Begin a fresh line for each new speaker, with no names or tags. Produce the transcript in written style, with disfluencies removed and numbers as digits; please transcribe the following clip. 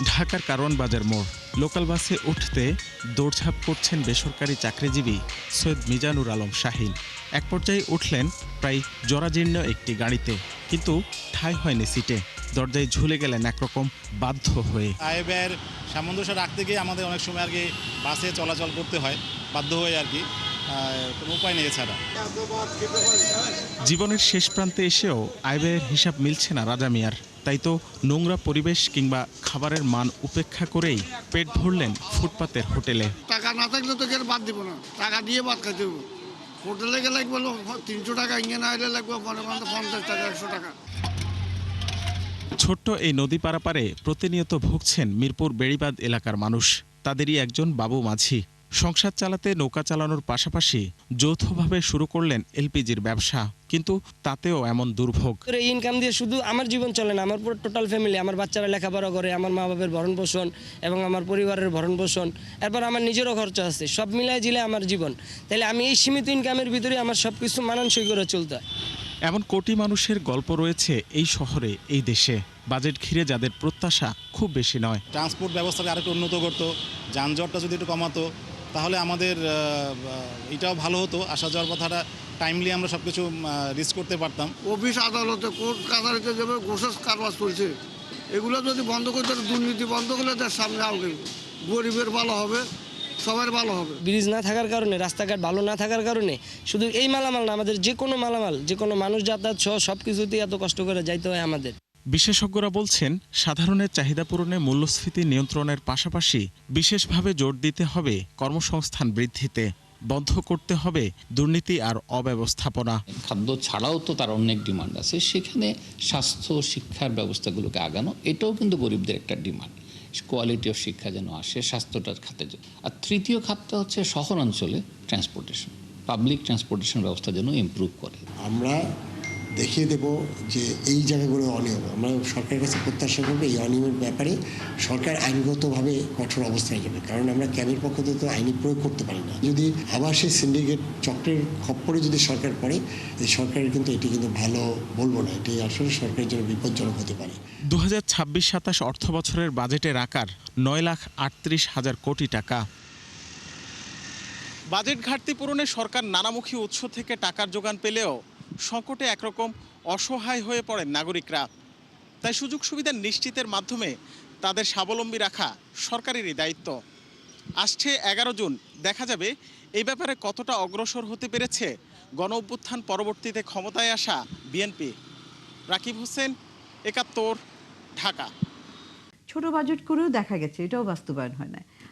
ঢাকার কারওয়ান বাজার মোড়। লোকাল বাসে উঠতে দৌড়ঝাঁপ করছেন বেসরকারি চাকরিজীবী সৈয়দ মিজানুর আলম শাহীন। এক পর্যায়ে উঠলেন প্রায় জরাজীর্ণ একটি গাড়িতে, কিন্তু ঠাঁই হয়নি সিটে। দরজায় ঝুলে গেলেন একরকম বাধ্য হয়ে।
আয় ব্যয়ের সামঞ্জস্য রাখতে গিয়ে আমাদের অনেক সময় আর কি বাসে চলাচল করতে হয়, বাধ্য হয়ে আর কি, কোনো উপায় নেই এছাড়া।
জীবনের শেষ প্রান্তে এসেও আয় ব্যয়ের হিসাব মিলছে না রাজা মিয়ার। তাই তো নোংরা পরিবেশ কিংবা খাবারের মান উপেক্ষা করেই পেট ভরলেন ফুটপাতের হোটেলে।
টাকা না থাকলে তো কেউ বাদ দিব না, টাকা দিয়ে ভাত খাইতে হবে। হোটেলে গেলে বলো 300 টাকা, ইঙ্গে না হলে লাগবে মনে করেন 50 টাকা 100 টাকা।
ছোট্ট এই নদী পারাপারে প্রতিনিয়ত ভুগছেন মিরপুর বেড়িবাঁধ এলাকার মানুষ। তাদেরই একজন বাবু মাঝি। সংসার চালাতে নৌকা চালানোর পাশাপাশি যৌথভাবে শুরু করলেন এলপিজির ব্যবসা, কিন্তু তাতেও এমন দুর্ভোগ।
এই ইনকাম দিয়ে শুধু আমার জীবন চলে না, আমার পুরো টোটাল ফ্যামিলি, আমার বাচ্চারা লেখাপড়া করে, আমার মা বাবার ভরণ পোষণ এবং আমার পরিবারের ভরণ পোষণ, এরপর আমার নিজেরও খরচ আছে, সব মিলাই জিলে আমার জীবন। তাহলে আমি এই সীমিত ইনকামের ভিতরে আমার সব কিছু মানানসই করে চলতে হয়।
এমন কোটি মানুষের গল্প রয়েছে এই শহরে, এই দেশে। বাজেট ঘিরে যাদের প্রত্যাশা খুব বেশি নয়।
ট্রান্সপোর্ট ব্যবস্থাকে আরেকটু উন্নত করতো, যানজটটা যদি একটু কমাতো, তাহলে আমাদের এটাও ভালো হতো। আসা যাওয়ার কথাটা টাইমলি আমরা সব কিছু রিচ করতে পারতাম।
অফিস আদালতে কোর্ট কাছারিতে যাবে, ঘোষের কারবার চলছে, এগুলো যদি বন্ধ করতে, দুর্নীতি বন্ধ করলে তার সামনে আগে গরিবের ভালো হবে, সবার ভালো হবে।
ব্রিজ না থাকার কারণে, রাস্তাঘাট ভালো না থাকার কারণে শুধু এই মালামাল না, আমাদের যে কোনো মালামাল, যে কোনো মানুষ যাতায়াত সহ সব কিছুতেই এত কষ্ট করে যাইতে হয় আমাদের।
বিশেষজ্ঞরা বলছেন, সাধারণের চাহিদা পূরণে মূল্যস্ফীতি নিয়ন্ত্রণের পাশাপাশি বিশেষভাবে জোর দিতে হবে কর্মসংস্থান বৃদ্ধিতে। বন্ধ করতে হবে দুর্নীতি আর অব্যবস্থাপনা।
খাদ্য ছাড়াও তো তার অনেক ডিমান্ড আছে, সেখানে স্বাস্থ্য শিক্ষার ব্যবস্থাগুলোকে আগানো, এটাও কিন্তু গরিবদের একটা ডিমান্ড। কোয়ালিটি অফ শিক্ষা যেন আসে, স্বাস্থ্যটার খাতে। আর তৃতীয় খাতটা হচ্ছে শহরাঞ্চলে ট্রান্সপোর্টেশন, পাবলিক ট্রান্সপোর্টেশন ব্যবস্থা যেন ইমপ্রুভ করে।
আমরা দেখিয়ে দেব যে এই জায়গাগুলো অনিয়ম। আমরা সরকারের কাছে প্রত্যাশা করবো এই অনিয়মের ব্যাপারে সরকার আইনগতভাবে কঠোর অবস্থায় যাবে, কারণ আমরা ক্যাবের পক্ষ থেকে তো আইনি প্রয়োগ করতে পারি না। যদি আবার সেই সিন্ডিকেট চক্রের খপ্পরে যদি সরকার পড়ে, এই সরকারের কিন্তু এটি কিন্তু ভালো বলবো না, এটি আসলে সরকারের জন্য বিপজ্জনক হতে পারে।
2026-27 অর্থ বছরের বাজেটের আকার 9,38,000 কোটি টাকা। বাজেট ঘাটতি পূরণে সরকার নানামুখী উৎস থেকে টাকার যোগান পেলেও সংকটে একরকম অসহায় হয়ে পড়েন নাগরিকরা। তাই সুযোগ সুবিধা নিশ্চিতের মাধ্যমে তাদের স্বাবলম্বী রাখা সরকারেরই দায়িত্ব। আসছে 11 জুন দেখা যাবে এই ব্যাপারে কতটা অগ্রসর হতে পেরেছে গণ অভ্যুত্থান পরবর্তীতে ক্ষমতায় আসা বিএনপি। রাকিব হোসেন, 71, ঢাকা।
ছোট বাজেট করেও দেখা গেছে এটাও বাস্তবায়ন হয় না।